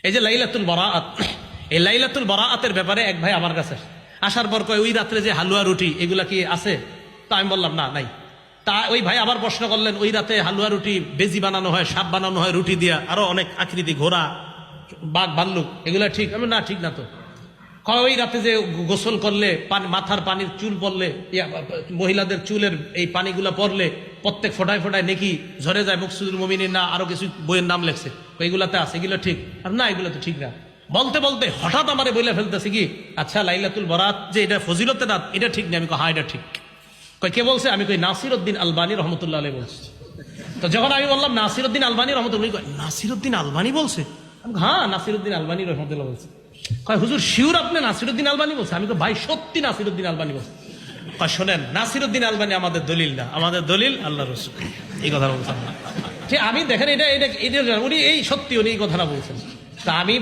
এই যে লাইলাতুল বারাআত, এই লাইলাতুল বারাআতের ব্যাপারে এক ভাই আমার কাছে আসার পর কয় ওই রাত্রে যে হালুয়া রুটি এগুলা কি আছে? তা আমি বললাম না, নাই। তা ওই ভাই আবার প্রশ্ন করলেন, ওই রাতে হালুয়া রুটি বেজি বানানো হয়, সাপ বানানো হয় রুটি দিয়া, আরো অনেক আকৃতি, ঘোড়া, বাঘ, ভাল্লুক, এগুলা ঠিক? আমি না, ঠিক না তো। ওই রাতে যে গোসল করলে মাথার পানির চুল পড়লে, মহিলাদের চুলের এই পানিগুলা পড়লে প্রত্যেক ফোটায় ফোটায় নেকি ঝরে যায়, মুকসুদুল মুমিনিন না আরো কিছু বইয়ের নাম লেখছে, এগুলাতে আছে, এগুলো ঠিক? আর না, এগুলো তো ঠিক না। বলতে বলতে হঠাৎ আমারে বলে ফেলতেছে কি, আচ্ছা লাইলাতুল বারাত যে এটা ফজিলতে রাত, এটা ঠিক না? আমি কই হ্যাঁ এটা ঠিক। কই কে বলছে? আমি কই নাসিরউদ্দিন আলবানী রহমতুল্লাহ আলাইহি বলছে। তো যখন আমি বললাম নাসিরউদ্দিন আলবানী রহমতুল্লাহ, নাসিরউদ্দিন আলবানী বলছে? হ্যাঁ, নাসিরউদ্দিন আলবানী রহমতুল্লাহ বলছে। কয় হুজুর শিওর আপনি নাসিরউদ্দিন আলবানী বলছে? আমি কই ভাই সত্যি নাসিরউদ্দিন আলবানী বলছে। কয় শোনেন, নাসিরউদ্দিন আলবানী আমাদের দলিল না, আমাদের দলিল আল্লাহ রাসূল। এই কথা বলছেন না? ঠিক আমি দেখেন, এটা এটা এটা উনি এই সত্যি উনি এই কথাটা বলছেন। তা আমি